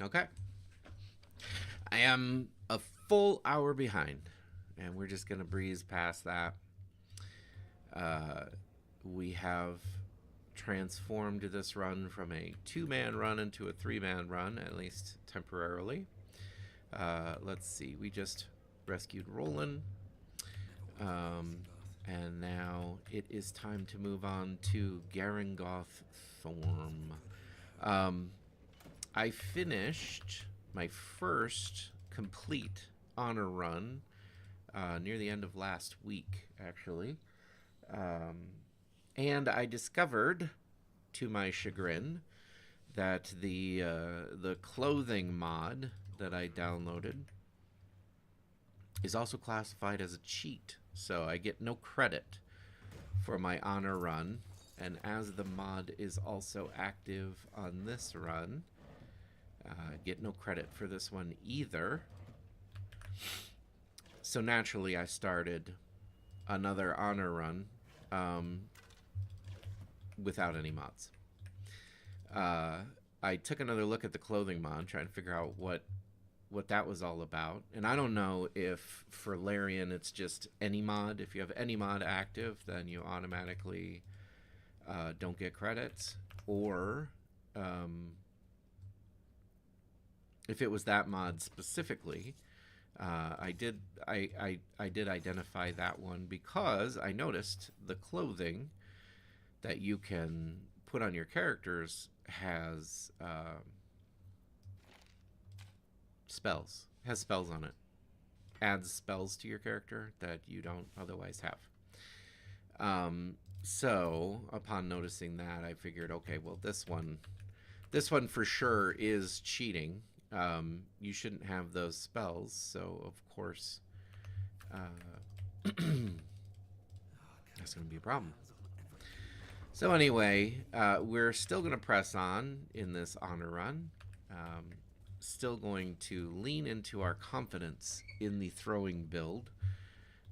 Okay. I am a full hour behind, and we're just going to breeze past that. Uh, we have transformed this run from a two-man run into a three-man run, at least temporarily. Let's see. We just rescued Roland. And now it is time to move on to Garangoth Thorm. I finished my first complete honor run near the end of last week, actually. And I discovered, to my chagrin, that the clothing mod that I downloaded is also classified as a cheat. So I get no credit for my honor run. And as the mod is also active on this run, get no credit for this one either. So naturally I started another honor run without any mods. I took another look at the clothing mod, trying to figure out what that was all about. And I don't know if for Larian it's just any mod. If you have any mod active, then you automatically don't get credits. Or if it was that mod specifically, I did identify that one because I noticed the clothing that you can put on your characters has spells. Has spells on it. Adds spells to your character that you don't otherwise have. So upon noticing that, I figured, okay, well, this one for sure is cheating. You shouldn't have those spells, so of course that's going to be a problem. So anyway, we're still going to press on in this honor run. Still going to lean into our confidence in the throwing build.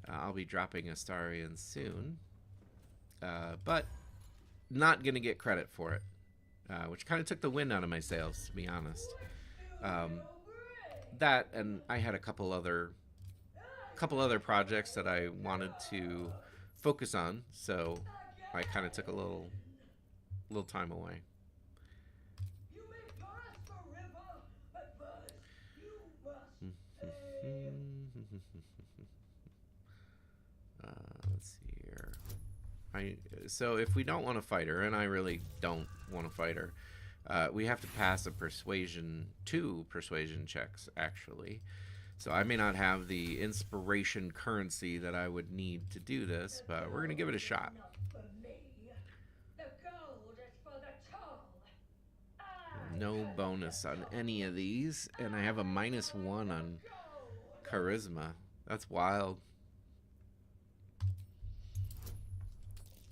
I'll be dropping Astarion soon, but not going to get credit for it, which kind of took the wind out of my sails, to be honest. That, and I had a couple other projects that I wanted to focus on, so I kind of took a little time away. Let's see here. So if we don't want to fight her, and I really don't want to fight her, we have to pass two persuasion checks, actually. So I may not have the inspiration currency that I would need to do this, but we're going to give it a shot. No bonus on any of these, and I have a -1 on charisma. That's wild.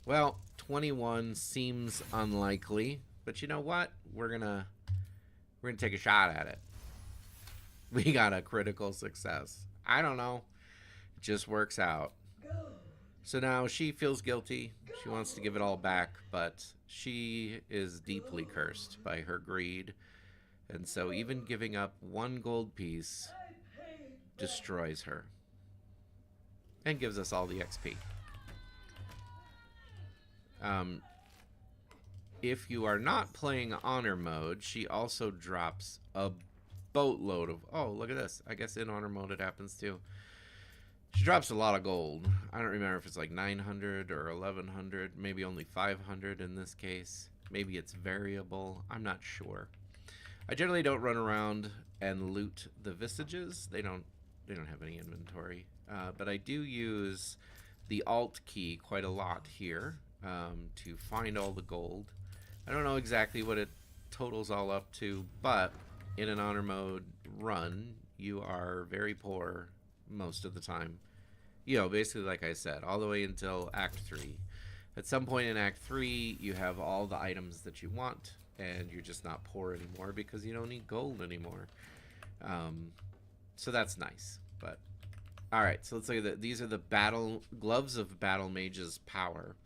Well, 21 seems unlikely, but you know what? We're gonna take a shot at it. We got a critical success. I don't know. It just works out. So now she feels guilty. She wants to give it all back, but she is deeply cursed by her greed. And so even giving up 1 gold piece destroys her. And gives us all the XP. If you are not playing honor mode, she also drops a boatload of... Oh, look at this. I guess in honor mode it happens too. She drops a lot of gold. I don't remember if it's like 900 or 1100, maybe only 500 in this case. Maybe it's variable. I'm not sure. I generally don't run around and loot the visages. They don't have any inventory. But I do use the Alt key quite a lot here to find all the gold. I don't know exactly what it totals all up to, but in an honor mode run, you are very poor most of the time. You know, basically, like I said, all the way until Act 3. At some point in Act 3, you have all the items that you want, and you're just not poor anymore because you don't need gold anymore. So that's nice. But all right, so let's look at that. These are the gloves of Battle Mage's power.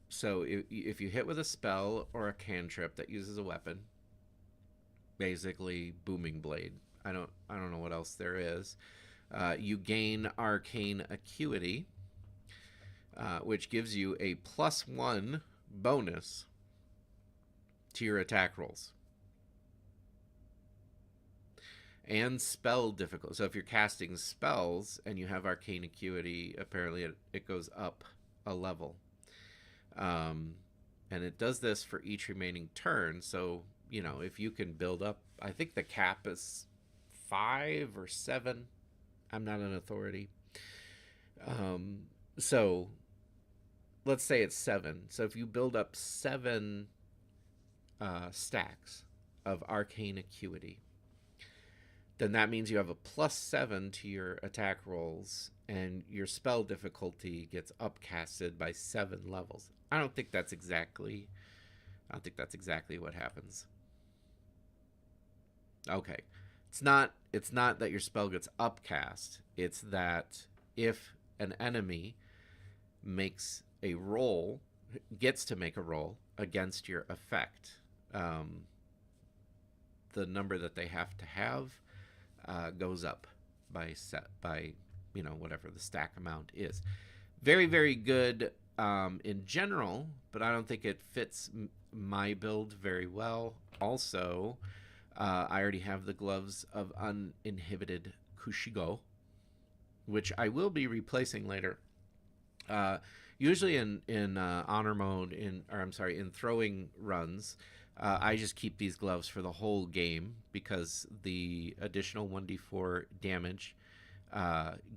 So if you hit with a spell or a cantrip that uses a weapon, basically booming blade. I don't know what else there is. You gain arcane acuity, which gives you a +1 bonus to your attack rolls. And spell difficulty. So if you're casting spells and you have arcane acuity, apparently it goes up a level. And it does this for each remaining turn. So, you know, if you can build up, I think the cap is 5 or 7. I'm not an authority. So let's say it's 7. So if you build up 7 stacks of arcane acuity, then that means you have a +7 to your attack rolls, and your spell difficulty gets upcasted by 7 levels. I don't think that's exactly what happens. Okay. It's not that your spell gets upcast. It's that if an enemy makes a roll, gets to make a roll against your effect, the number that they have to have goes up by you know, whatever the stack amount is. Very, very good in general, but I don't think it fits my build very well. Also, I already have the gloves of uninhibited Kushigo, which I will be replacing later. Usually in honor mode, in throwing runs, I just keep these gloves for the whole game because the additional 1d4 damage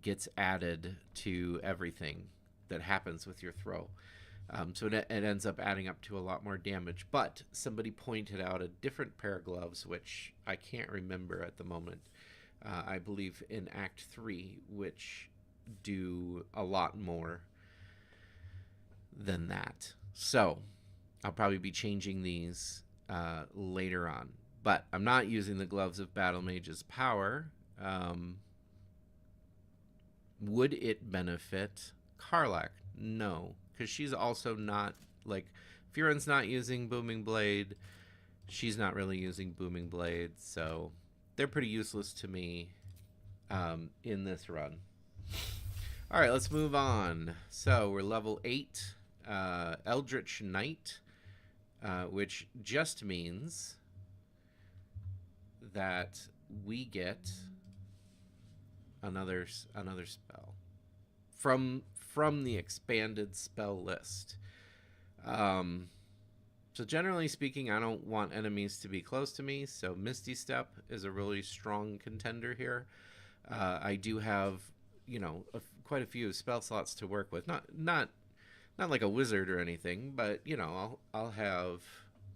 gets added to everything that happens with your throw. So it ends up adding up to a lot more damage. But somebody pointed out a different pair of gloves, which I can't remember at the moment. I believe in Act 3, which do a lot more than that. So I'll probably be changing these later on. But I'm not using the gloves of Battle Mage's Power. Would it benefit Karlach? No, because she's also not, like, Furin's not using Booming Blade. She's not really using Booming Blade, so they're pretty useless to me in this run. All right, let's move on. So we're level 8, Eldritch Knight, which just means that we get another spell from the expanded spell list. So generally speaking, I don't want enemies to be close to me, so Misty Step is a really strong contender here. I do have, you know, quite a few spell slots to work with. Not like a wizard or anything, but, you know, I'll have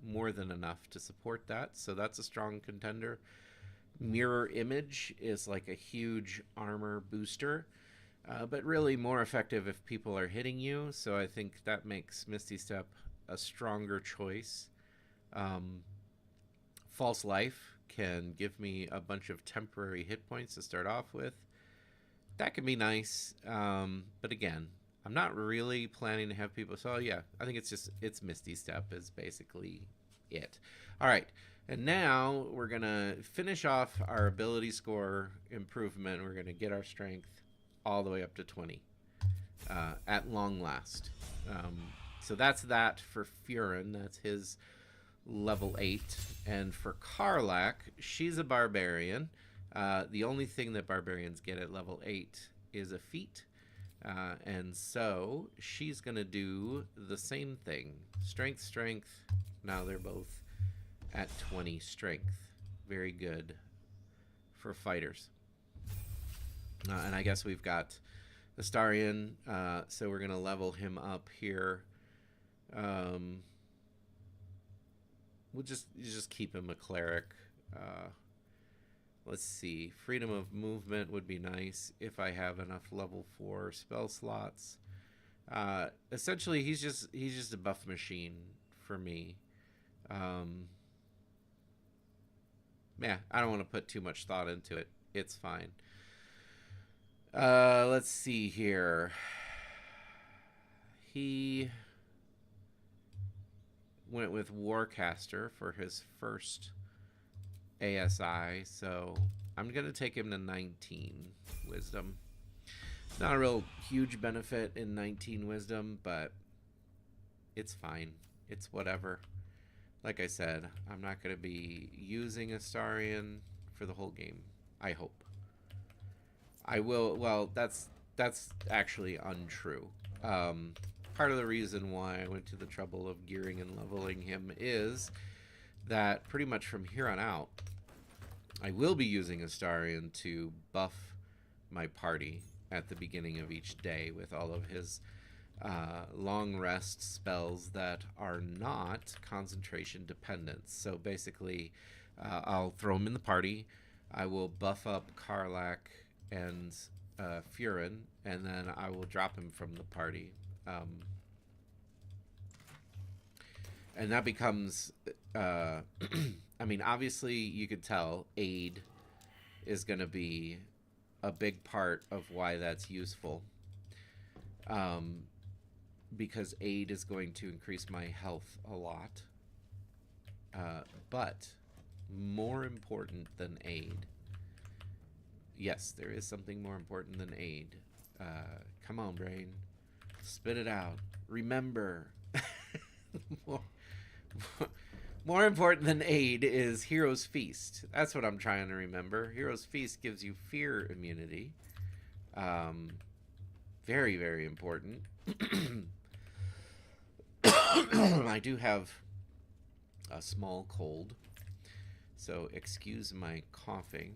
more than enough to support that, so that's a strong contender. Mirror Image is like a huge armor booster, but really more effective if people are hitting you, so I think that makes Misty Step a stronger choice. False Life can give me a bunch of temporary hit points to start off with. That can be nice, but again, I'm not really planning to have people, so yeah, I think it's Misty Step is basically it. All right, and now we're gonna finish off our ability score improvement. We're gonna get our strength all the way up to 20 at long last. So that's that for Furin. That's his level 8. And for Karlach, she's a barbarian. The only thing that barbarians get at level 8 is a feat. And so she's going to do the same thing. Strength, strength. Now they're both at 20 strength. Very good for fighters. And I guess we've got Astarion, so we're going to level him up here. We'll just keep him a cleric. Let's see. Freedom of movement would be nice if I have enough level 4 spell slots. Essentially, he's just a buff machine for me. Yeah, I don't want to put too much thought into it. It's fine. Let's see here. He went with Warcaster for his first ASI, so I'm going to take him to 19 wisdom. Not a real huge benefit in 19 wisdom, but it's fine. It's whatever. Like I said, I'm not going to be using Astarion for the whole game. I hope. I will. Well, that's actually untrue. Part of the reason why I went to the trouble of gearing and leveling him is that pretty much from here on out, I will be using Astarion to buff my party at the beginning of each day with all of his long rest spells that are not concentration dependent. So basically, I'll throw him in the party. I will buff up Karlach and Furin, and then I will drop him from the party. And that becomes, I mean, obviously you could tell aid is going to be a big part of why that's useful. Because aid is going to increase my health a lot. But more important than aid. Yes, there is something more important than aid. Come on, brain. Spit it out. Remember. More important than aid is Hero's Feast. That's what I'm trying to remember. Hero's Feast gives you fear immunity. Very, very important. I do have a small cold, so excuse my coughing.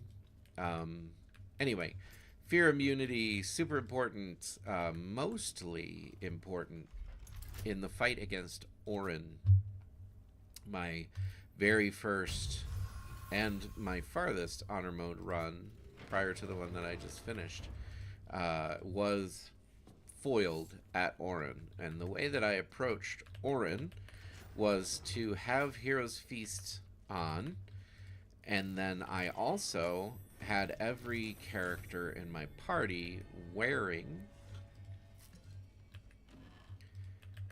Anyway, fear immunity, super important, mostly important in the fight against Orin. My very first and my farthest honor mode run, prior to the one that I just finished, was foiled at Orin. And the way that I approached Orin was to have Hero's Feast on, and then I also had every character in my party wearing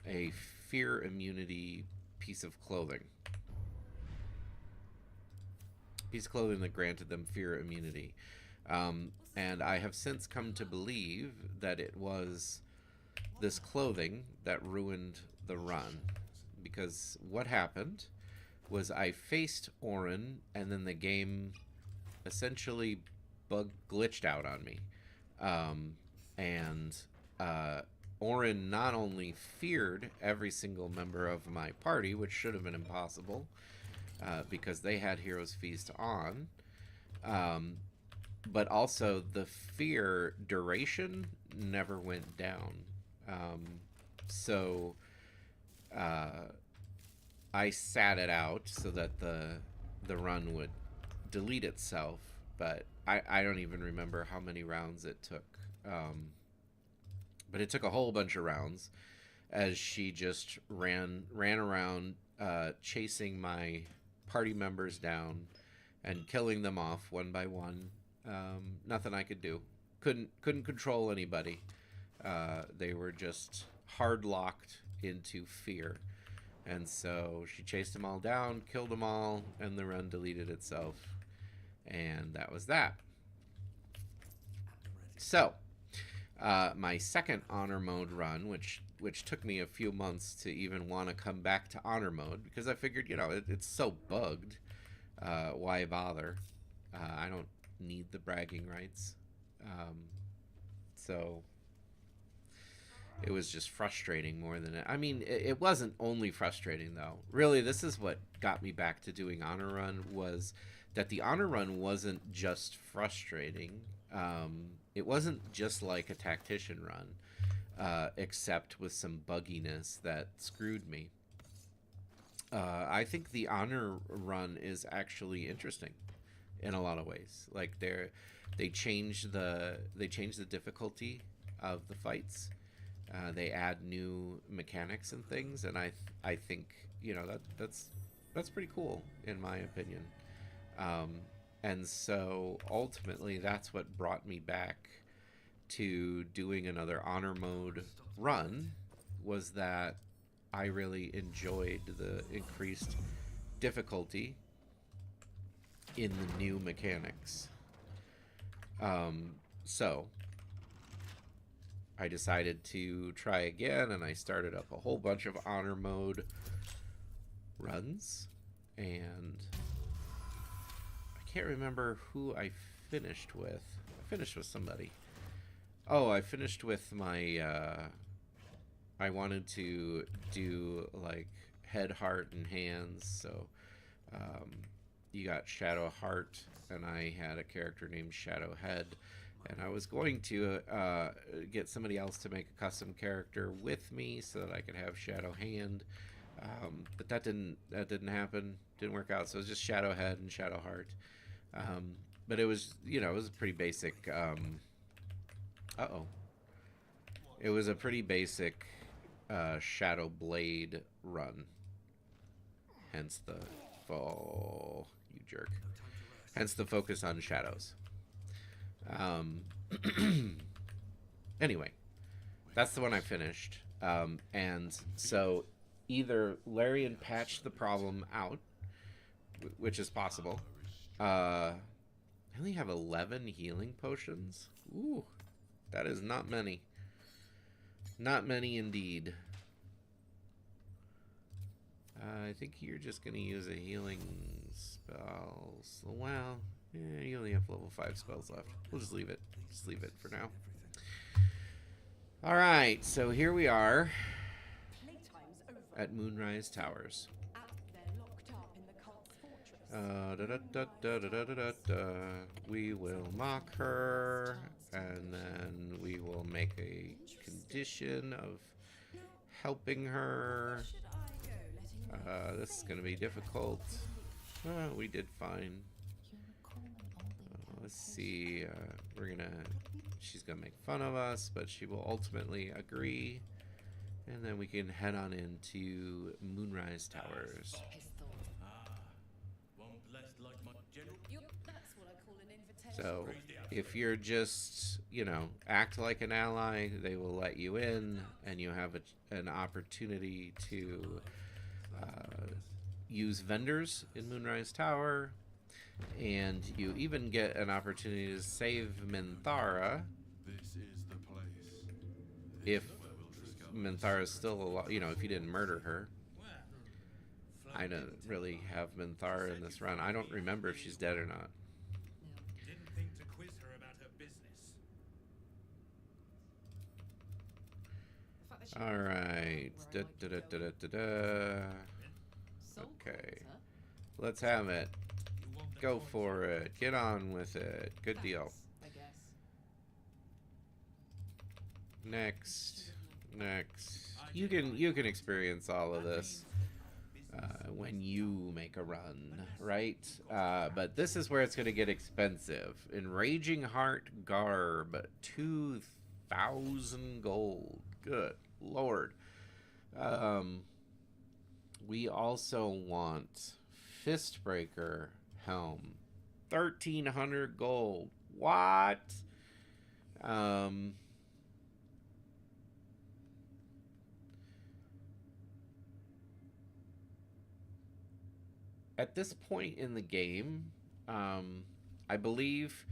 a fear immunity piece of clothing. Piece of clothing that granted them fear immunity. And I have since come to believe that it was this clothing that ruined the run. Because what happened was I faced Orin, and then the game essentially glitched out on me. Orin not only feared every single member of my party, which should have been impossible, because they had Hero's Feast on, but also the fear duration never went down. So I sat it out so that the run would delete itself, but I don't even remember how many rounds it took. But it took a whole bunch of rounds as she just ran around chasing my party members down and killing them off one by one. Nothing I could do. Couldn't control anybody. They were just hard locked into fear. And so she chased them all down, killed them all, and the run deleted itself. And that was that. So, my second honor mode run, which took me a few months to even want to come back to honor mode, because I figured, you know, it's so bugged. Why bother? I don't need the bragging rights. So it was just frustrating more than it. I mean, it wasn't only frustrating, though. Really, this is what got me back to doing honor run, was that the honor run wasn't just frustrating. It wasn't just like a tactician run, except with some bugginess that screwed me. I think the honor run is actually interesting in a lot of ways. Like they changed the difficulty of the fights. They add new mechanics and things, and I think, you know, that's pretty cool in my opinion. And so ultimately that's what brought me back to doing another honor mode run, was that I really enjoyed the increased difficulty in the new mechanics. So I decided to try again, and I started up a whole bunch of honor mode runs, and I can't remember who I finished with. I finished with somebody. Oh, I finished with my, I wanted to do, like, head, heart, and hands, so, you got Shadow Heart, and I had a character named Shadow Head, and I was going to, get somebody else to make a custom character with me so that I could have Shadow Hand, but that didn't happen, didn't work out, so it was just Shadow Head and Shadow Heart, but it was, you know, it was a pretty basic, it was a pretty basic Shadow Blade run. Hence the fall, you jerk. Hence the focus on shadows. Anyway, that's the one I finished. And so either Larian patched the problem out, which is possible. I only have 11 healing potions. Ooh. That is not many. Not many indeed. I think you're just going to use a healing spell. So, well, yeah, you only have level 5 spells left. We'll just leave it. Just leave it for now. Alright, so here we are at Moonrise Towers. We will mock her, and then we will make a condition of helping her. This is going to be difficult. We did fine. Let's see. She's going to make fun of us, but she will ultimately agree. And then we can head on into Moonrise Towers. So, if you're just, you know, act like an ally, they will let you in, and you have an opportunity to use vendors in Moonrise Tower, and you even get an opportunity to save Minthara if Minthara is still alive, you know, if you didn't murder her. I don't really have Minthara in this run. I don't remember if she's dead or not. Alright. Okay. Let's have it. Go for it. Get on with it. Good deal. Next. You can experience all of this when you make a run, right? But this is where it's going to get expensive. Enraging Heart Garb, 2,000 gold. Good Lord. We also want Fistbreaker Helm, 1,300 gold. What? At this point in the game, I believe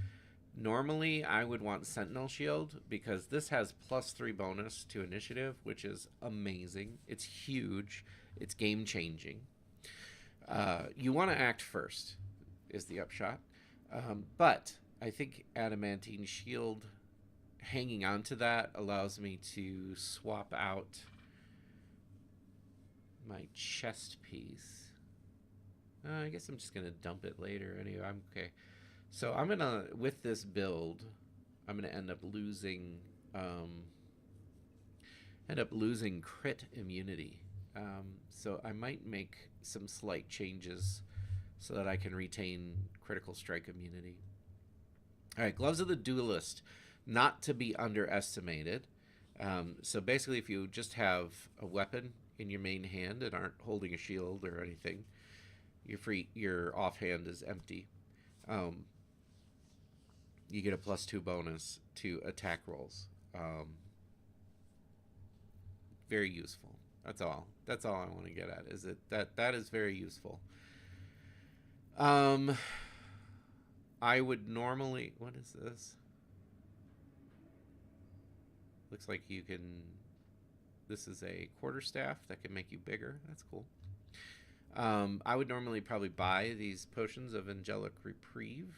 normally I would want Sentinel Shield because this has +3 bonus to initiative, which is amazing. It's huge. It's game changing. You want to act first is the upshot. But I think Adamantine Shield, hanging on to that allows me to swap out my chest piece. I guess I'm just going to dump it later. Anyway, I'm okay. So I'm going to, with this build, I'm going to end up losing crit immunity. So I might make some slight changes so that I can retain critical strike immunity. All right, Gloves of the Duelist, not to be underestimated. So basically, if you just have a weapon in your main hand and aren't holding a shield or anything, your offhand is empty. You get a +2 bonus to attack rolls. Very useful. That's all I want to get at. Is that is very useful. I would normally... What is this? Looks like you can... This is a quarterstaff that can make you bigger. That's cool. I would normally probably buy these potions of angelic reprieve,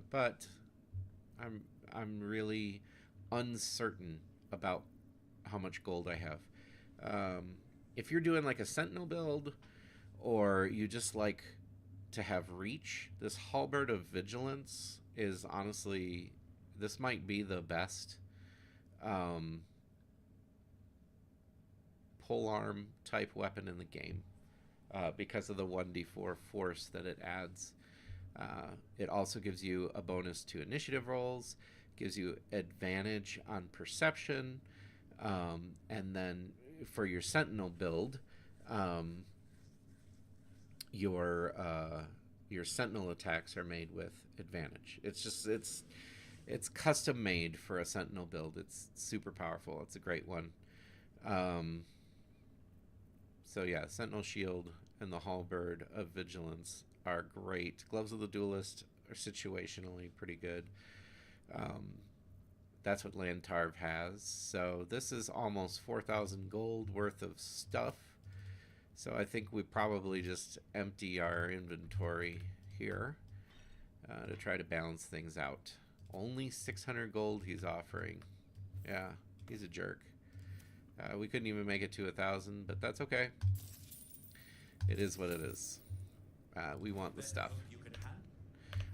but I'm really uncertain about how much gold I have. If you're doing like a sentinel build, or you just like to have reach, this halberd of vigilance is honestly, this might be the best polearm type weapon in the game, because of the 1d4 force that it adds. It also gives you a bonus to initiative rolls, gives you advantage on perception, and then for your sentinel build, your sentinel attacks are made with advantage. It's custom made for a sentinel build. It's super powerful. It's a great one. So yeah, sentinel shield and the halberd of vigilance are great. Gloves of the duelist are situationally pretty good. That's what Lantarv has. So this is almost 4,000 gold worth of stuff. So I think we probably just empty our inventory here to try to balance things out. Only 600 gold he's offering. Yeah, he's a jerk. We couldn't even make it to 1,000, but that's okay. It is what it is. We want the stuff.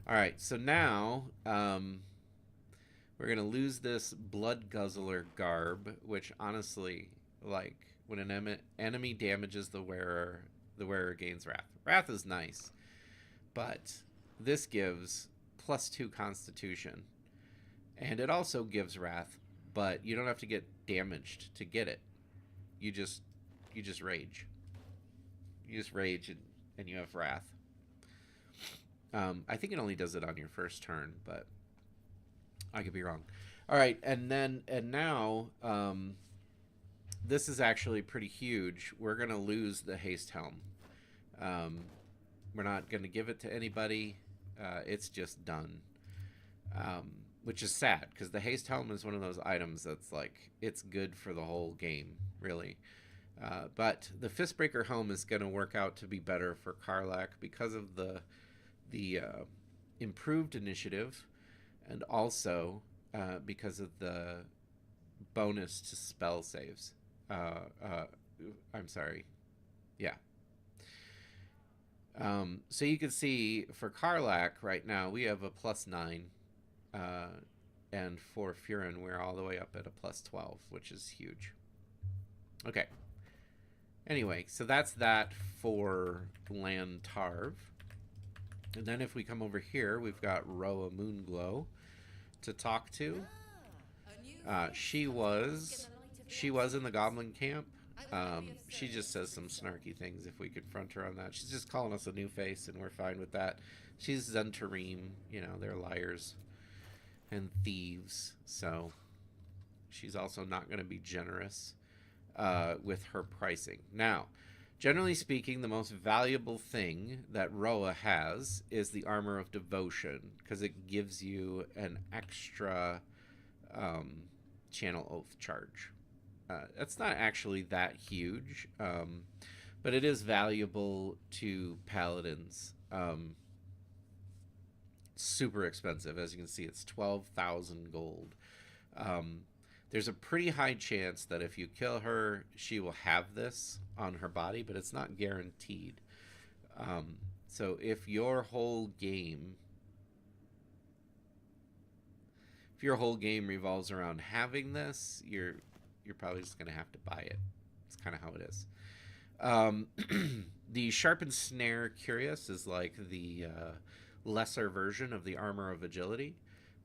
Alright, so now we're going to lose this Blood Guzzler garb, which honestly, like, when an enemy damages the wearer gains wrath. Wrath is nice, but this gives +2 constitution, and it also gives wrath, but you don't have to get damaged to get it. You just rage. You just rage and you have wrath. I think it only does it on your first turn, but I could be wrong. All right, and now this is actually pretty huge. We're gonna lose the haste helm. We're not gonna give it to anybody. It's just done. Which is sad, because the haste helm is one of those items that's like, it's good for the whole game, really. But the Fistbreaker helm is going to work out to be better for Karlach because of the improved initiative, and also because of the bonus to spell saves. I'm sorry. Yeah. So you can see for Karlach right now we have a +9. And for Furin, we're all the way up at a +12, which is huge. Okay. Anyway, so that's that for Lantarv. And then if we come over here, we've got Roa Moonglow to talk to. She was in the Goblin camp. She just says some snarky things if we confront her on that. She's just calling us a new face, and we're fine with that. She's Zentarim, you know, they're liars and thieves, so she's also not going to be generous with her pricing. Now, generally speaking, the most valuable thing that Roa has is the Armor of Devotion, because it gives you an extra Channel Oath charge. It's not actually that huge, but it is valuable to paladins. Super expensive. As you can see, it's 12,000 gold. There's a pretty high chance that if you kill her, she will have this on her body, but it's not guaranteed. So if your whole game revolves around having this, you're probably just going to have to buy it. It's kind of how it is. The Sharpened Snare Curious is like the lesser version of the Armor of Agility.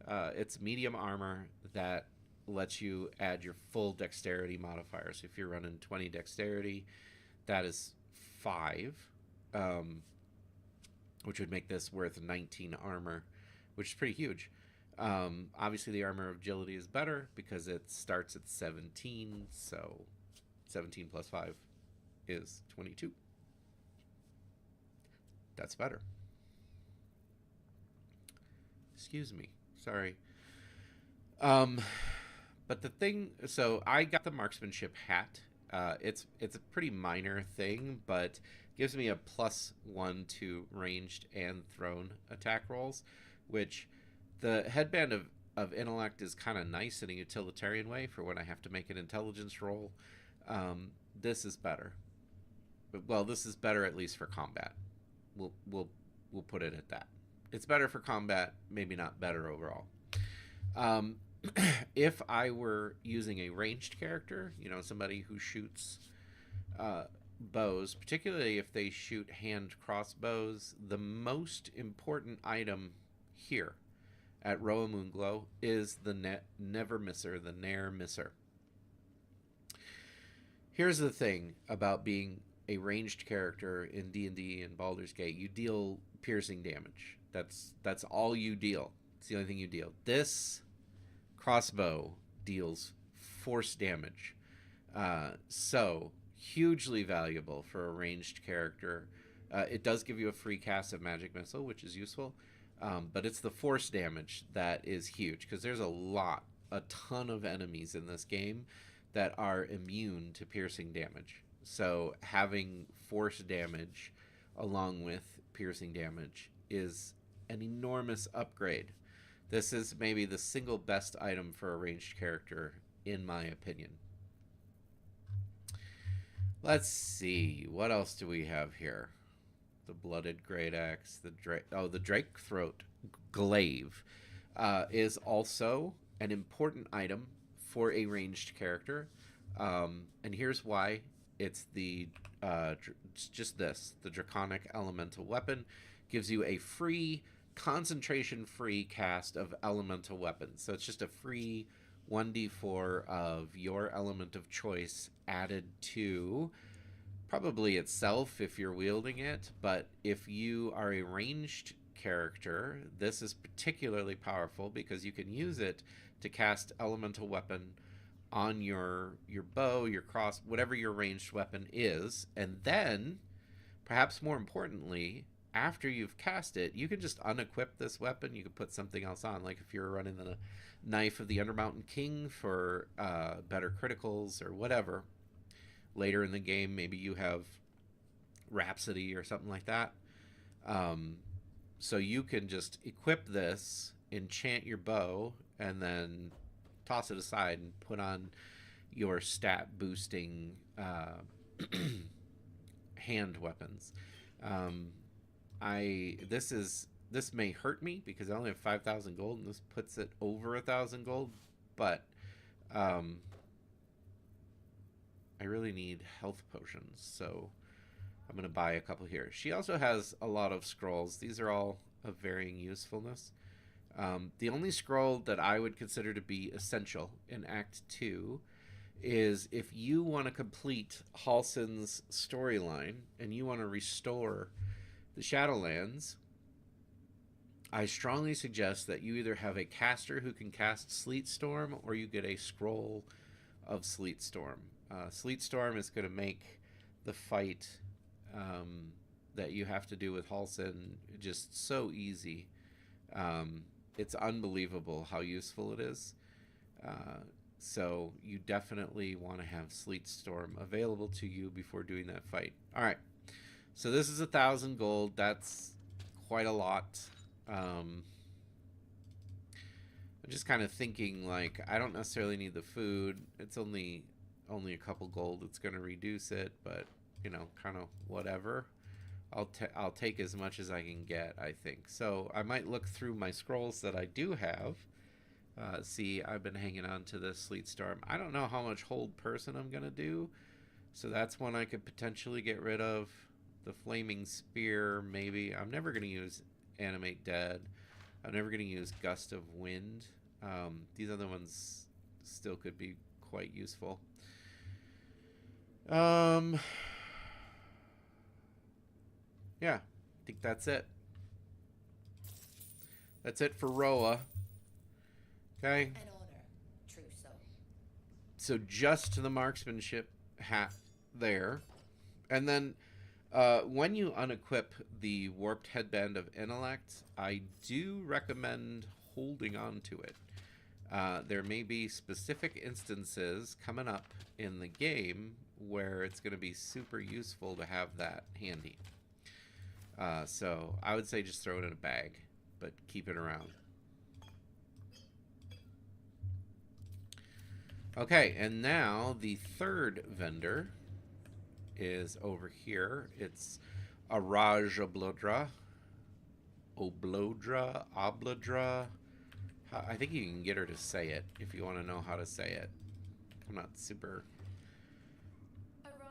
It's medium armor that lets you add your full dexterity modifier. So if you're running 20 dexterity, that is 5, which would make this worth 19 armor, which is pretty huge. Obviously the Armor of Agility is better because it starts at 17, so 17 plus 5 is 22. That's better. Excuse me. Sorry. Um, but the thing, so I got the marksmanship hat. It's a pretty minor thing, but gives me a +1 to ranged and thrown attack rolls, which the headband of intellect is kind of nice in a utilitarian way for when I have to make an intelligence roll. This is better. Well, this is better at least for combat. We'll we'll we'll put it at that. It's better for combat, maybe not better overall. Um, if I were using a ranged character, you know, somebody who shoots uh, bows, particularly if they shoot hand crossbows, the most important item here at Roa Moonglow is the never misser, the nair misser. Here's the thing about being a ranged character in D&D and Baldur's Gate: you deal piercing damage. That's all you deal. It's the only thing you deal. This crossbow deals force damage, so hugely valuable for a ranged character. It does give you a free cast of magic missile, which is useful, but it's the force damage that is huge, because there's a ton of enemies in this game that are immune to piercing damage. So having force damage along with piercing damage is an enormous upgrade. This is maybe the single best item for a ranged character, in my opinion. Let's see, what else do we have here? The blooded great axe, the drake throat glaive is also an important item for a ranged character, and here's why. It's just this. The draconic elemental weapon gives you a free, concentration-free cast of elemental weapons. So it's just a free 1d4 of your element of choice added to probably itself if you're wielding it. But if you are a ranged character, this is particularly powerful because you can use it to cast elemental weapon on your bow, your cross, whatever your ranged weapon is, and then, perhaps more importantly, after you've cast it, you can just unequip this weapon. You can put something else on, like if you're running the Knife of the Undermountain King for better criticals or whatever. Later in the game, maybe you have Rhapsody or something like that. So you can just equip this, enchant your bow, and then toss it aside and put on your stat boosting hand weapons. This may hurt me because I only have 5,000 gold, and this puts it over 1,000 gold. But I really need health potions, so I'm gonna buy a couple here. She also has a lot of scrolls. These are all of varying usefulness. The only scroll that I would consider to be essential in Act 2 is if you want to complete Halsin's storyline and you want to restore the Shadowlands. I strongly suggest that you either have a caster who can cast Sleet Storm, or you get a scroll of Sleet Storm. Sleet Storm is going to make the fight that you have to do with Halsin just so easy. It's unbelievable how useful it is. So you definitely want to have Sleet Storm available to you before doing that fight. All right. So this is 1,000 gold. That's quite a lot. I'm just kind of thinking, like, I don't necessarily need the food. It's only a couple gold. It's going to reduce it, but, you know, kind of whatever. I'll take as much as I can get, I think. So I might look through my scrolls that I do have. See, I've been hanging on to this Sleet Storm. I don't know how much Hold Person I'm going to do. So that's one I could potentially get rid of. The Flaming Spear, maybe. I'm never going to use Animate Dead. I'm never going to use Gust of Wind. These other ones still could be quite useful. Yeah, I think that's it. That's it for Roa. Okay. An honor, true So just the marksmanship hat there. And then When you unequip the Warped Headband of Intellect, I do recommend holding on to it. There may be specific instances coming up in the game where it's going to be super useful to have that handy. So I would say just throw it in a bag, but keep it around. Okay, and now the third vendor is over here. It's Araj Oblodra. Oblodra. I think you can get her to say it if you want to know how to say it. I'm not super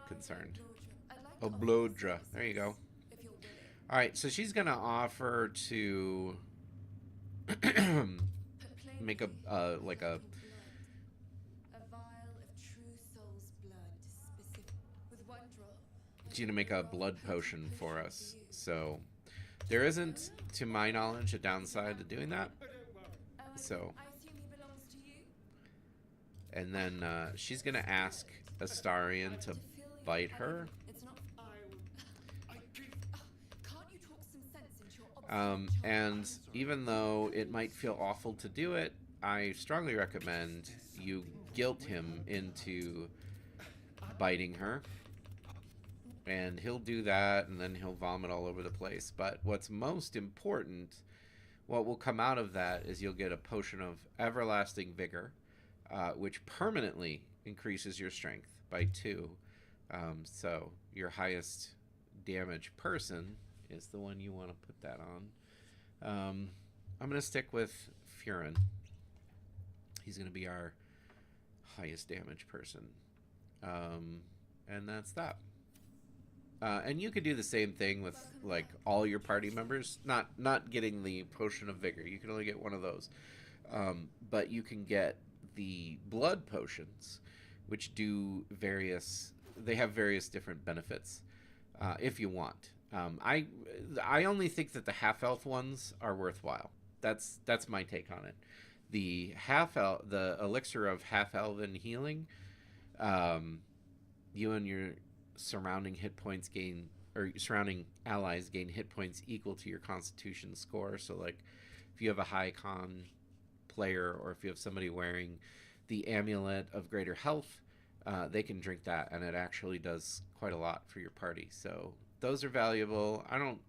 concerned. Oblodra. There you go. Alright, so she's going to offer to make a, like a... She's going to make a blood potion for us. So, there isn't, to my knowledge, a downside to doing that. So... And then she's going to ask Astarion to bite her. And even though it might feel awful to do it, I strongly recommend you guilt him into biting her. And he'll do that, and then he'll vomit all over the place. But what's most important, what will come out of that is you'll get a potion of everlasting vigor, which permanently increases your strength by 2. So your highest damage person is the one you want to put that on. I'm going to stick with Furin. He's going to be our highest damage person. And that's that. And you could do the same thing with like all your party members. Not getting the potion of vigor. You can only get one of those. But you can get the blood potions, which do various. They have various different benefits, if you want. I only think that the half-elf ones are worthwhile. That's my take on it. The the elixir of half-elven healing, you and your surrounding hit points gain, or surrounding allies gain hit points equal to your Constitution score. So like, if you have a high con player, or if you have somebody wearing the amulet of greater health, they can drink that, and it actually does quite a lot for your party. So those are valuable. I don't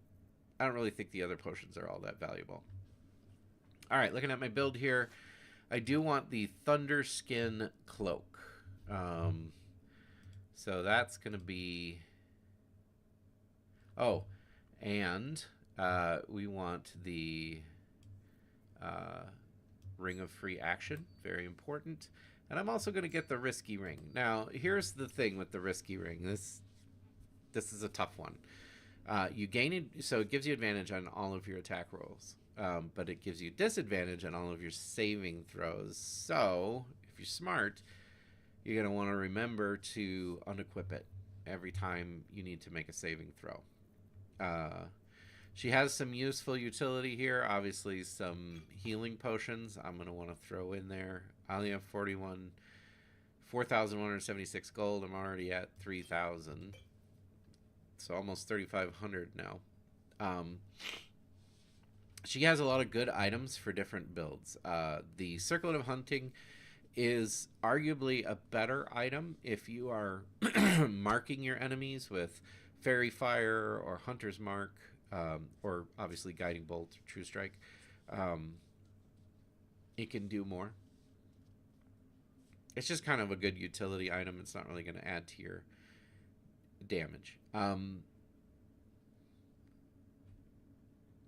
really think the other potions are all that valuable. All right, looking at my build here, I do want the Thunder Skin Cloak. So that's going to be... Oh, and we want the Ring of Free Action. Very important. And I'm also going to get the Risky Ring. Now, here's the thing with the Risky Ring. This is a tough one. You gain it, so it gives you advantage on all of your attack rolls. But it gives you disadvantage on all of your saving throws. So, if you're smart, you're going to want to remember to unequip it every time you need to make a saving throw. She has some useful utility here. Obviously, some healing potions I'm going to want to throw in there. I only have 4,176 gold. I'm already at 3,000. So almost 3,500 now. She has a lot of good items for different builds. The Circlet of Hunting is arguably a better item if you are marking your enemies with Fairy Fire or Hunter's Mark, or obviously Guiding Bolt, True Strike. It can do more. It's just kind of a good utility item. It's not really going to add to your damage.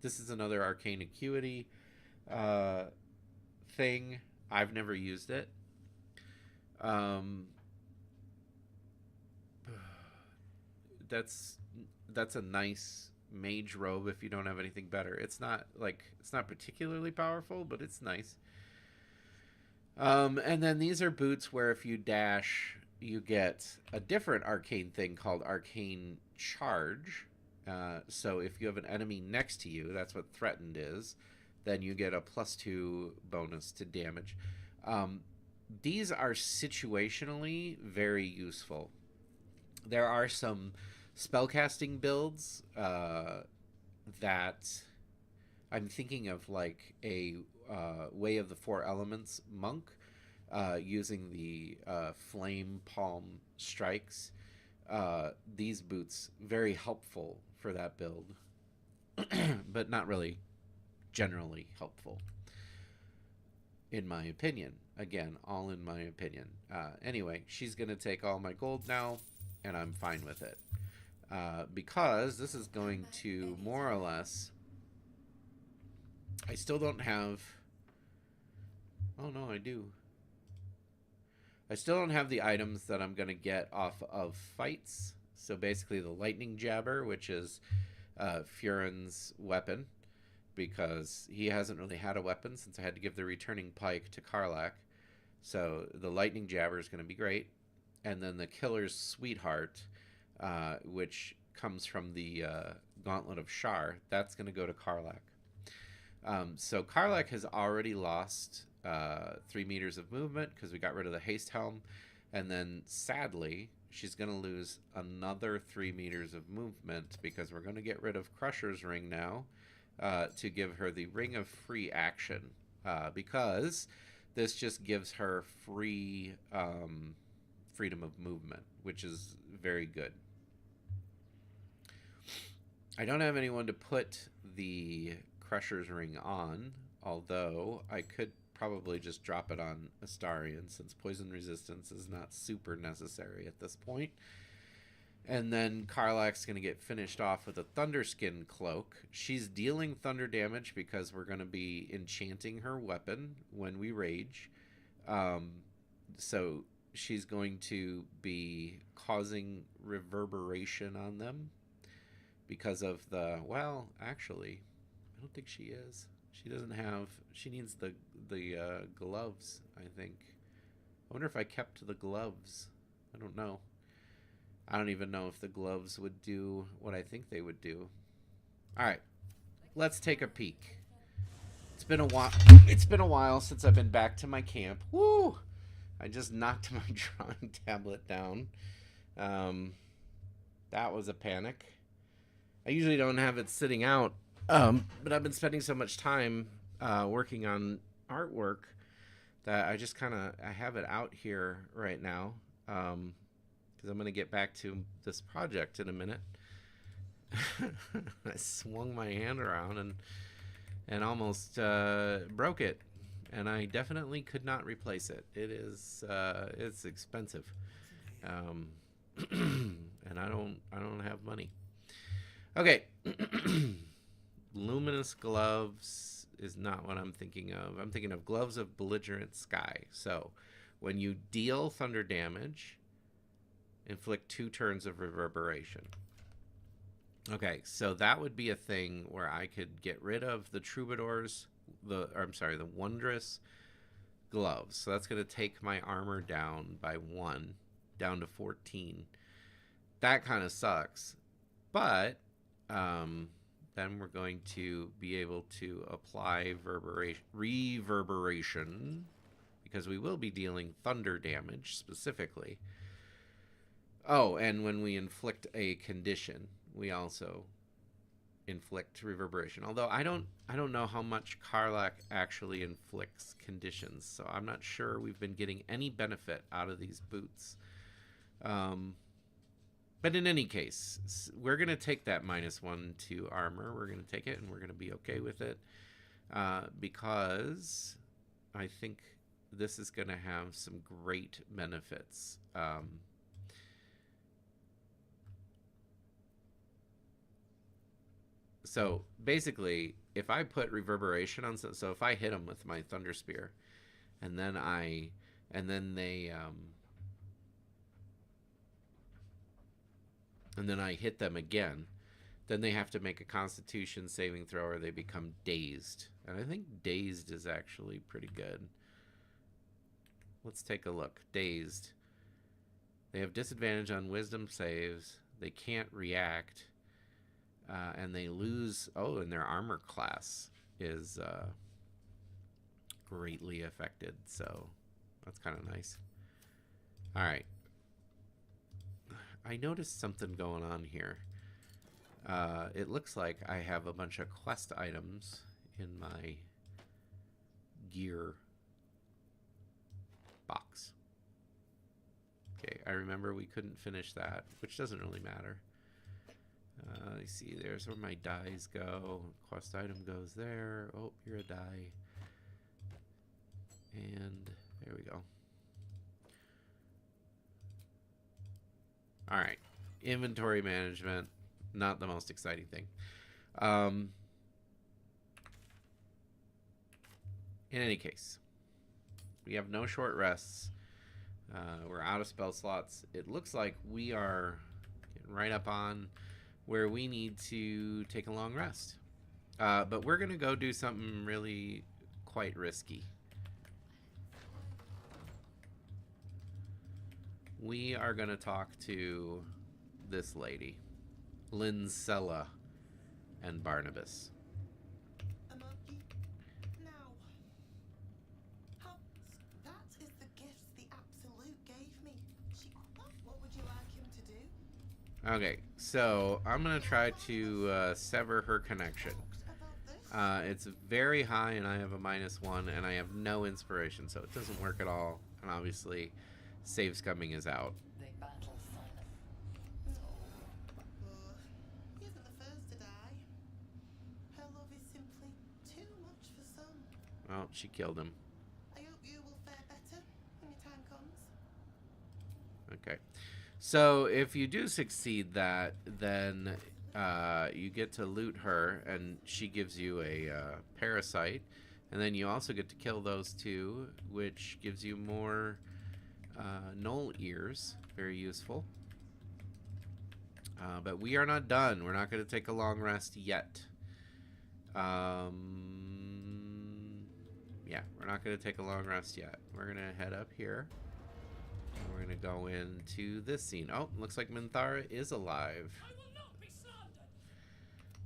This is another Arcane Acuity thing. I've never used it. That's a nice mage robe if you don't have anything better. It's not particularly powerful, but it's nice. And then these are boots where if you dash, you get a different arcane thing called Arcane Charge. So if you have an enemy next to you, that's what threatened is, then you get a +2 bonus to damage. These are situationally very useful. There are some spellcasting builds that I'm thinking of, like a Way of the Four Elements monk using the flame palm strikes. These boots very helpful for that build, but not really generally helpful, in my opinion. Again, all in my opinion. Anyway, she's gonna take all my gold now, and I'm fine with it. Because this is going to more or less... I still don't have... Oh no, I do. I still don't have the items that I'm going to get off of fights. So basically the lightning jabber, which is Furin's weapon, because he hasn't really had a weapon since I had to give the returning pike to Karlach. So the lightning jabber is going to be great. And then the killer's sweetheart, which comes from the Gauntlet of Shar, that's going to go to Karlach. So Karlach has already lost 3 meters of movement because we got rid of the haste helm, and then sadly she's going to lose another 3 meters of movement because we're going to get rid of Crusher's Ring now to give her the Ring of Free Action, because this just gives her free freedom of movement, which is very good. I don't have anyone to put the Crusher's Ring on, although I could probably just drop it on Astarion since poison resistance is not super necessary at this point. And then Karlach's going to get finished off with a Thunderskin Cloak. She's dealing thunder damage because we're going to be enchanting her weapon when we rage. So she's going to be causing reverberation on them because of the... Well, actually, I don't think she is. She doesn't have... She needs the gloves, I think. I wonder if I kept the gloves. I don't know. I don't even know if the gloves would do what I think they would do. Alright. Let's take a peek. It's been a while. It's been a while since I've been back to my camp. Woo! I just knocked my drawing tablet down. That was a panic. I usually don't have it sitting out. But I've been spending so much time working on artwork that I just kind of... I have it out here right now. Because I'm going to get back to this project in a minute. I swung my hand around and almost broke it. And I definitely could not replace it. It is it's expensive. And I don't have money. Okay. Luminous gloves is not what I'm thinking of. I'm thinking of gloves of belligerent sky. So when you deal thunder damage, inflict 2 turns of reverberation. Okay, so that would be a thing where I could get rid of the troubadours, the wondrous gloves. So that's going to take my armor down by 1, down to 14. That kind of sucks. But then we're going to be able to apply reverberation, because we will be dealing thunder damage specifically. Oh, and when we inflict a condition, we also inflict reverberation. Although I don't know how much Karlach actually inflicts conditions, so I'm not sure we've been getting any benefit out of these boots. But in any case, we're going to take that -1 to armor. We're going to take it, and we're going to be okay with it. Because I think this is going to have some great benefits. So basically, if I put reverberation on... So if I hit them with my Thunder Spear, and then they... And then I hit them again, then they have to make a Constitution saving throw or they become dazed. And I think dazed is actually pretty good. Let's take a look. Dazed. They have disadvantage on wisdom saves. They can't react. And they lose... Oh, and their armor class is greatly affected. So that's kind of nice. All right. I noticed something going on here. It looks like I have a bunch of quest items in my gear box. Okay, I remember we couldn't finish that, which doesn't really matter. Let's see, there's where my dies go. Quest item goes there. Oh, you're a die. And there we go. Alright. Inventory management. Not the most exciting thing. In any case, we have no short rests. We're out of spell slots. It looks like we are getting right up on where we need to take a long rest. But we're going to go do something really quite risky. We are going to talk to this lady, Lincella and Barnabas. A monkey? Now. How? That is the gift the Absolute gave me. What would you like him to do? Okay, so I'm going to try to sever her connection. It's very high and I have a -1 and I have no inspiration, so it doesn't work at all. And obviously, save scumming is out. He isn't the first to die. Her love is simply too much for some. Well, she killed him. I hope you will fare better when your time comes. Okay. So if you do succeed that, then you get to loot her, and she gives you a parasite. And then you also get to kill those two, which gives you more Knoll ears. Very useful. But we are not done. We're not going to take a long rest yet. Yeah, we're not going to take a long rest yet. We're going to head up here. And we're going to go into this scene. Oh, looks like Minthara is alive.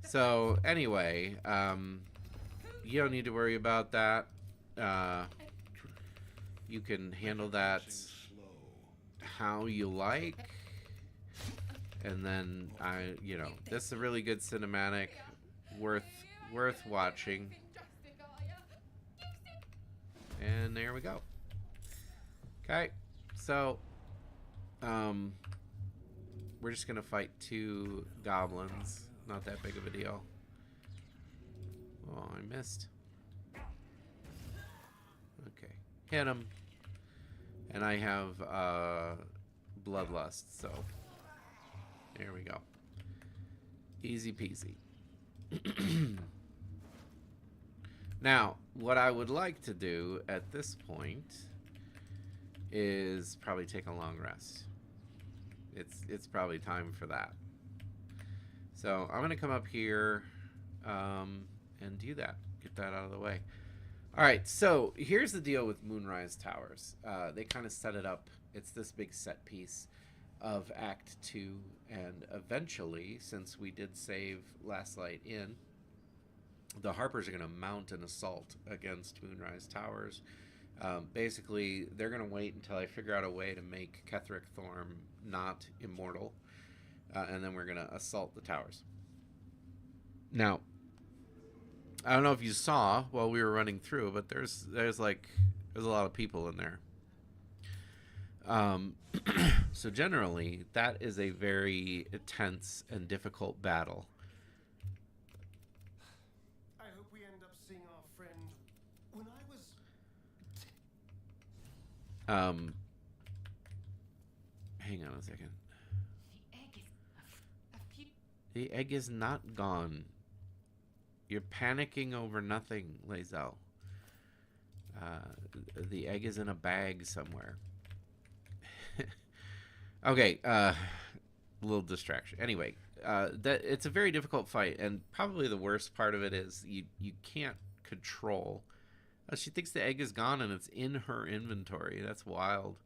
So, anyway, you don't need to worry about that. You can handle that how you like. And then, this is a really good cinematic, worth watching. And there we go. Okay, so, we're just gonna fight 2 goblins. Not that big of a deal. Oh, I missed. Okay, hit him. And I have bloodlust, so there we go. Easy peasy. Now, what I would like to do at this point is probably take a long rest. It's probably time for that. So I'm gonna come up here and do that. Get that out of the way. Alright, so here's the deal with Moonrise Towers. They kind of set it up. It's this big set piece of Act 2, and eventually, since we did save Last Light Inn, the Harpers are going to mount an assault against Moonrise Towers. Basically, they're going to wait until I figure out a way to make Ketheric Thorm not immortal, and then we're going to assault the towers. Now, I don't know if you saw while we were running through, but there's a lot of people in there. So generally, that is a very tense and difficult battle. I hope we end up seeing our friend. When I was hang on a second. The egg is a few. The egg is not gone. You're panicking over nothing, Lae'zel. The egg is in a bag somewhere. Okay, little distraction. Anyway, it's a very difficult fight, and probably the worst part of it is you can't control. She thinks the egg is gone, and it's in her inventory. That's wild.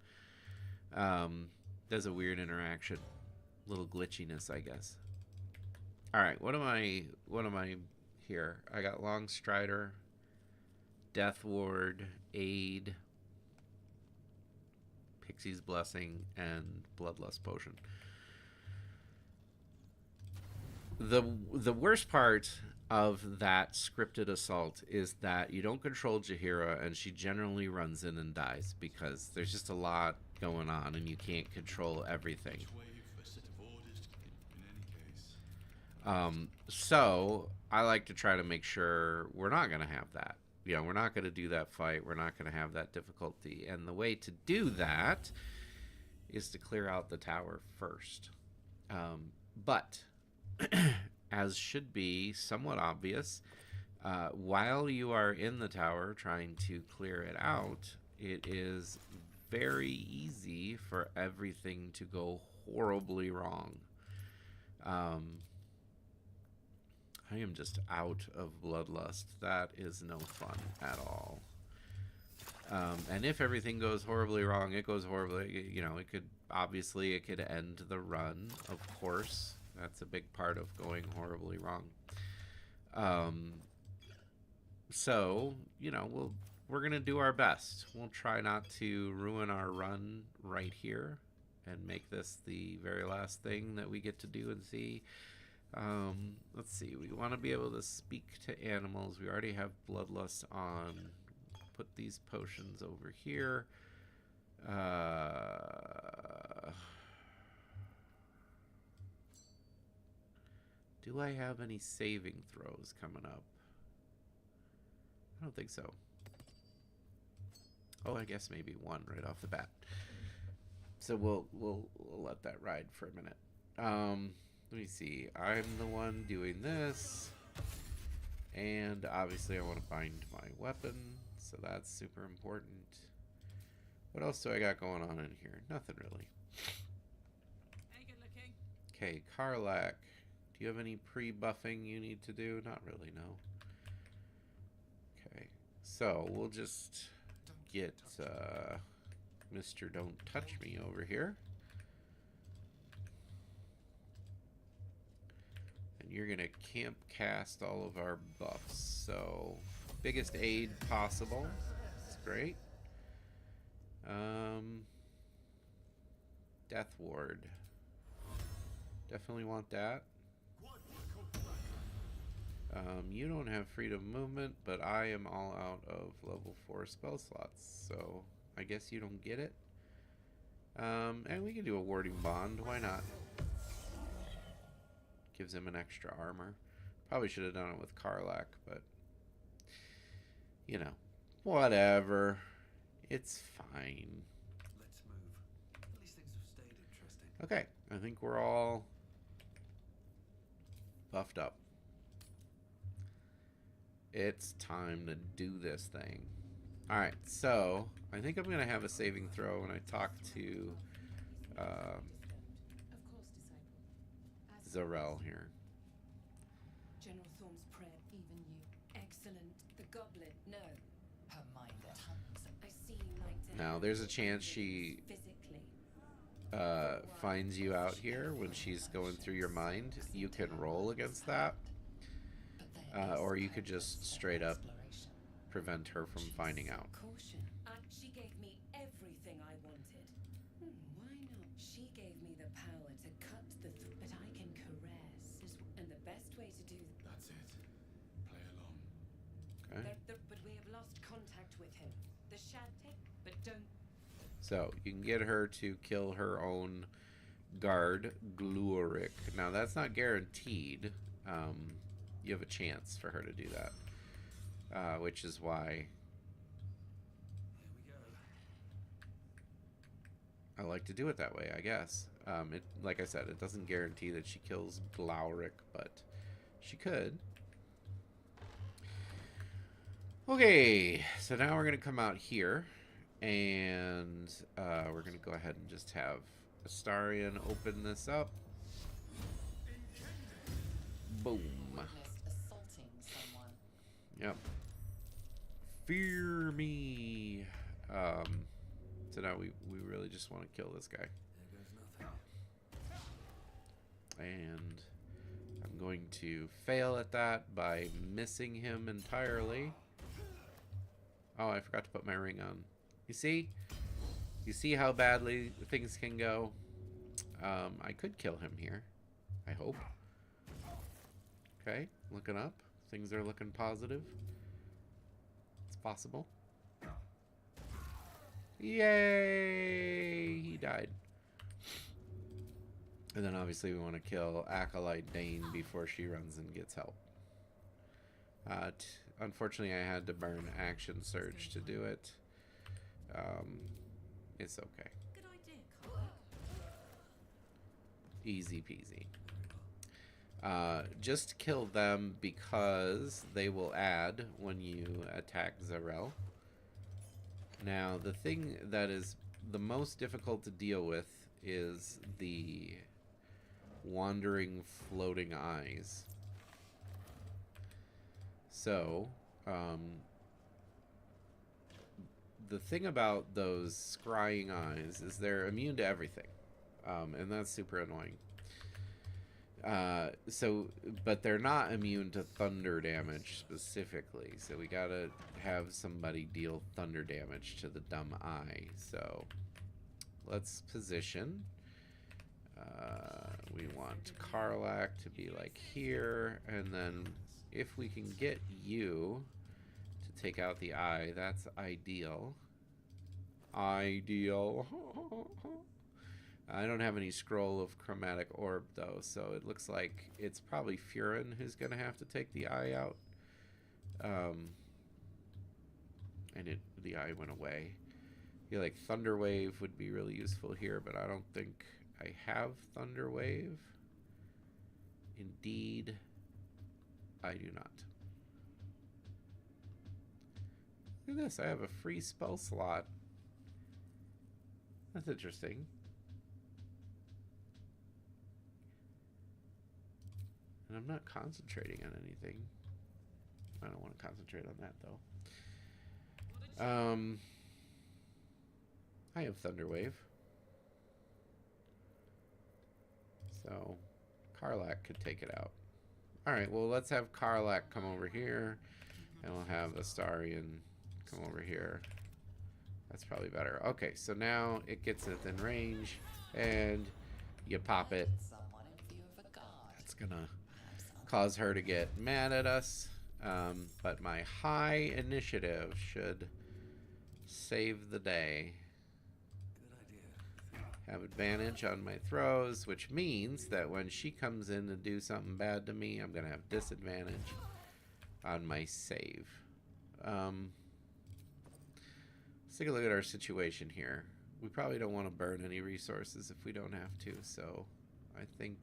There's a weird interaction, little glitchiness, I guess. All right, what am I here? I got Long Strider, Death Ward, Aid, Pixie's Blessing, and Bloodlust Potion. The worst part of that scripted assault is that you don't control Jahira, and she generally runs in and dies because there's just a lot going on and you can't control everything. So I like to try to make sure we're not going to have that. You know, we're not going to do that fight. We're not going to have that difficulty. And the way to do that is to clear out the tower first. But as should be somewhat obvious, while you are in the tower trying to clear it out, it is very easy for everything to go horribly wrong. I am just out of bloodlust. That is no fun at all. And if everything goes horribly wrong, it goes horribly, you know, it could end the run, of course. That's a big part of going horribly wrong. So, you know, we're going to do our best. We'll try not to ruin our run right here and make this the very last thing that we get to do and see. Let's see. We want to be able to speak to animals. We already have bloodlust on. Put these potions over here. Do I have any saving throws coming up? I don't think so. Oh, I guess maybe one right off the bat. So we'll let that ride for a minute. Let me see. I'm the one doing this. And obviously I want to bind my weapon, so that's super important. What else do I got going on in here? Nothing really. Hey, good looking. Okay, Karlak. Do you have any pre-buffing you need to do? Not really, no. Okay, so we'll just get Mr. Don't Touch Me over here. And you're going to camp cast all of our buffs. So, biggest aid possible. That's great. Death Ward. Definitely want that. You don't have freedom of movement, but I am all out of level 4 spell slots, so I guess you don't get it. And we can do a warding bond, why not? Gives him an extra armor. Probably should have done it with Karlak, but you know, whatever. It's fine. Let's move. At least things have stayed interesting. Okay, I think we're all buffed up. It's time to do this thing. Alright, so I think I'm going to have a saving throw when I talk to Zarel here. General Thorm's prayer, even you. Excellent. The goblet, no. Her mind tons. I seem like to Now, have there's a chance she physically. finds you out here when she's going through your mind. You can roll against that. Or you could just straight up prevent her from finding out. Caution. And she gave me everything I wanted. Why not? She gave me the power to cut the but I can caress. And the best way to do That's it. Play along. Okay. but we have lost contact with him. The Shad but don't. So, you can get her to kill her own guard, Gluric. Now, that's not guaranteed. You have a chance for her to do that. Which is why Here we go. I like to do it that way, I guess. Like I said, it doesn't guarantee that she kills Gluric, but she could. Okay, so now we're going to come out here, and we're going to go ahead and just have Astarion open this up. Boom. Assaulting someone. Yep. Fear me. So now we really just want to kill this guy. There goes nothing. And I'm going to fail at that by missing him entirely. Oh, I forgot to put my ring on. You see? You see how badly things can go? I could kill him here. I hope. Okay, looking up. Things are looking positive. It's possible. Yay! He died. And then obviously we want to kill Acolyte Dane before she runs and gets help. Unfortunately, I had to burn Action Surge to do it. It's okay. Good idea, Carl. Easy peasy. Just kill them because they will add when you attack Zarel. Now, the thing that is the most difficult to deal with is the wandering floating eyes. So, the thing about those scrying eyes is they're immune to everything. And that's super annoying. But they're not immune to thunder damage specifically. So we gotta have somebody deal thunder damage to the dumb eye. So let's position. We want Karlak to be like here, and then if we can get you to take out the eye, that's ideal. Ideal. I don't have any scroll of chromatic orb though, so it looks like it's probably Furin who's gonna have to take the eye out. And the eye went away. I feel like Thunder Wave would be really useful here, but I don't think I have Thunder Wave. Indeed, I do not. Look at this, I have a free spell slot. That's interesting. And I'm not concentrating on anything. I don't want to concentrate on that though. I have Thunder Wave. So Karlak could take it out. Alright, well let's have Karlak come over here. And we'll have Astarion come over here. That's probably better. Okay, so now it gets within range. And you pop it. Someone in view of a god. That's gonna cause her to get mad at us. But my high initiative should save the day. Good idea. Have advantage on my throws, which means that when she comes in to do something bad to me, I'm gonna have disadvantage on my save. Let's take a look at our situation here. We probably don't want to burn any resources if we don't have to, so I think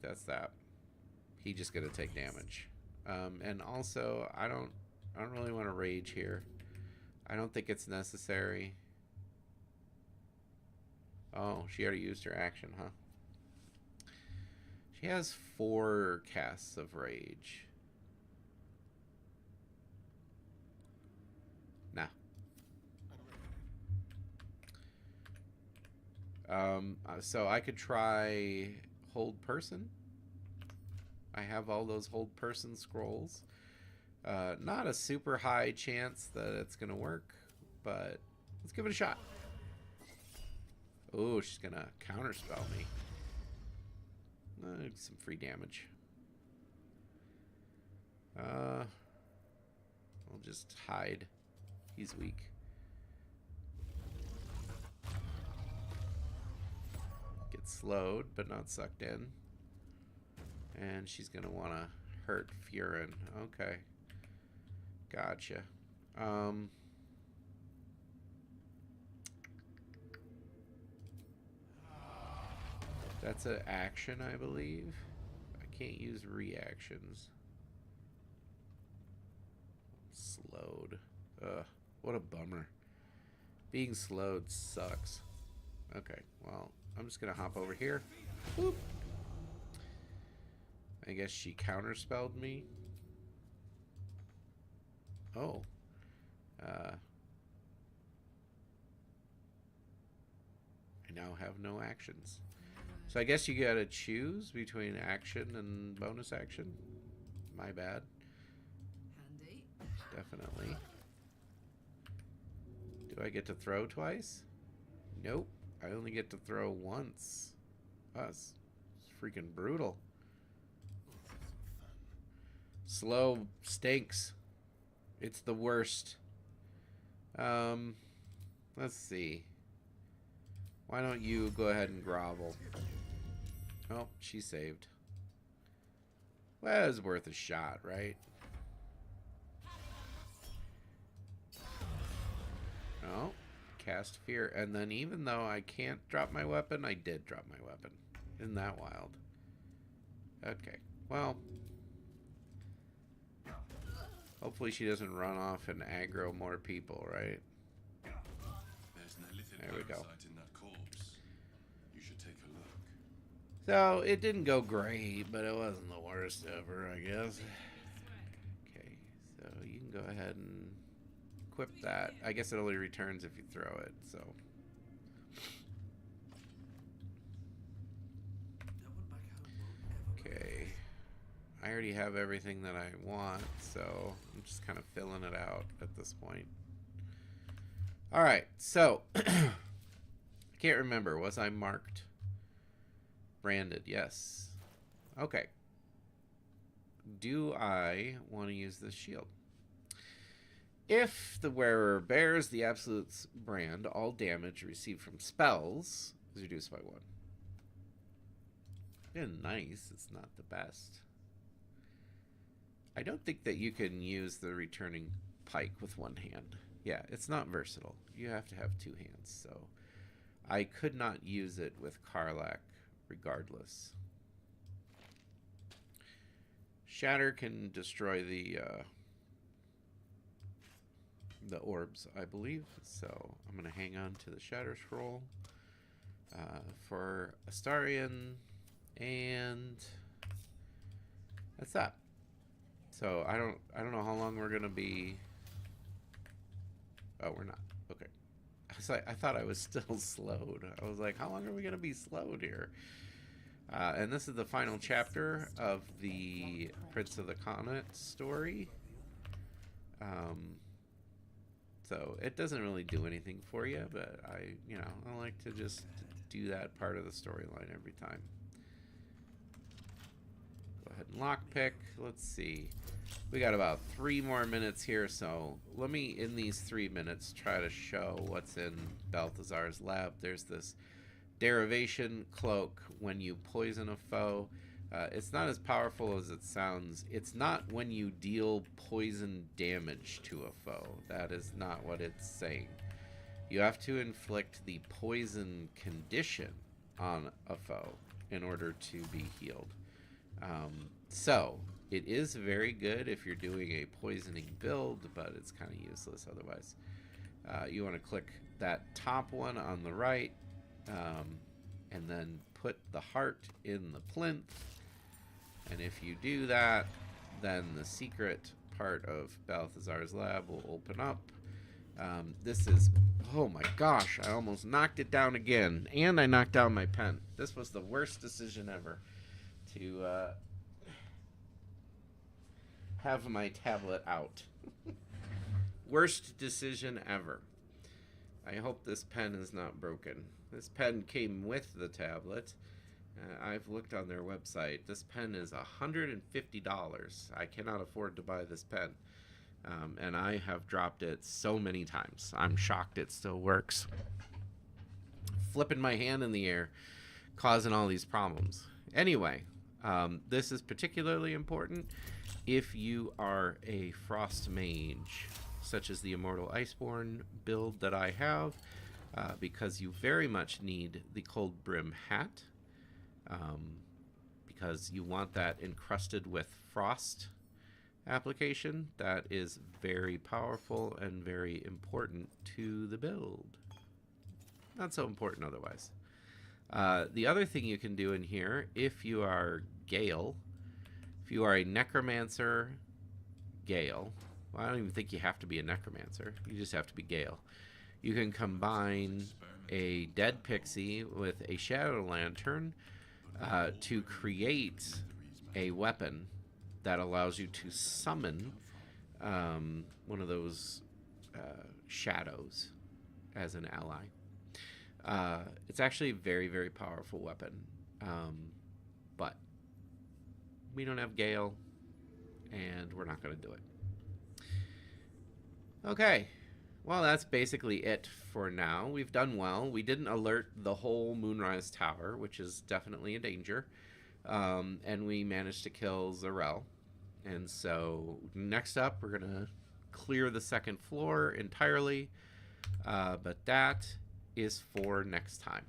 that's that. He just gonna take damage. And also I don't really want to rage here. I don't think it's necessary. Oh, she already used her action, huh? She has 4 casts of rage. Nah. So I could try hold person. I have all those hold person scrolls. Not a super high chance that it's gonna work, but let's give it a shot. Oh, she's gonna counterspell me. Some free damage. I'll just hide. He's weak. Get slowed, but not sucked in. And she's gonna wanna hurt Furin. Okay. Gotcha. That's an action, I believe. I can't use reactions. Slowed. Ugh, what a bummer. Being slowed sucks. Okay, well, I'm just gonna hop over here. Boop. I guess she counterspelled me. Oh. I now have no actions. So I guess you gotta choose between action and bonus action. My bad. Handy. Definitely. Do I get to throw twice? Nope. I only get to throw once. That's freaking brutal. Slow stinks. It's the worst. Let's see. Why don't you go ahead and grovel? Oh, she saved. Well, it was worth a shot, right? Oh, cast fear. And then even though I can't drop my weapon, I did drop my weapon. Isn't that wild? Okay, well. Hopefully she doesn't run off and aggro more people, right? There's no lithium There we go. parasite in that corpse. You should take a look. So, it didn't go great, but it wasn't the worst ever, I guess. Okay, so you can go ahead and equip that. I guess it only returns if you throw it, so. No one back home will ever Okay. I already have everything that I want, so I'm just kind of filling it out at this point. Alright, so. I can't remember. Was I marked? Branded, yes. Okay. Do I want to use this shield? If the wearer bears the Absolute's brand, all damage received from spells is reduced by 1. Yeah, nice. It's not the best. I don't think that you can use the returning pike with one hand. Yeah, it's not versatile. You have to have 2 hands, so I could not use it with Karlach regardless. Shatter can destroy the orbs, I believe, so I'm going to hang on to the Shatter Scroll for Astarion, and that's that. So I don't know how long we're going to be. Oh, we're not. Okay. I thought I was still slowed. I was like, how long are we going to be slowed here? And this is the final chapter of the Prince of the Comet story. So it doesn't really do anything for you, but I like to just do that part of the storyline every time. Go ahead and lockpick. Let's see. We got about 3 more minutes here, so let me, in these 3 minutes, try to show what's in Balthazar's lab. There's this derivation cloak when you poison a foe. It's not as powerful as it sounds. It's not when you deal poison damage to a foe. That is not what it's saying. You have to inflict the poison condition on a foe in order to be healed. So it is very good if you're doing a poisoning build, but it's kind of useless otherwise. You want to click that top one on the right, and then put the heart in the plinth. And if you do that, then the secret part of Balthazar's lab will open up. This is, oh my gosh, I almost knocked it down again, and I knocked down my pen. This was the worst decision ever to have my tablet out. Worst decision ever. I hope this pen is not broken. This pen came with the tablet. I've looked on their website. This pen is $150. I cannot afford to buy this pen. And I have dropped it so many times. I'm shocked it still works. Flipping my hand in the air, causing all these problems. Anyway, this is particularly important if you are a Frost Mage, such as the Immortal Iceborne build that I have, because you very much need the Cold Brim hat, because you want that encrusted with frost application. That is very powerful and very important to the build. Not so important otherwise. The other thing you can do in here, if you are Gale, if you are a Necromancer Gale, well, I don't even think you have to be a Necromancer. You just have to be Gale. You can combine a Dead Pixie with a Shadow Lantern to create a weapon that allows you to summon one of those shadows as an ally. It's actually a very, very powerful weapon. But we don't have Gale, and we're not going to do it. Okay. Well, that's basically it for now. We've done well. We didn't alert the whole Moonrise Tower, which is definitely a danger. And we managed to kill Zarel. And so next up, we're going to clear the second floor entirely. But that is for next time.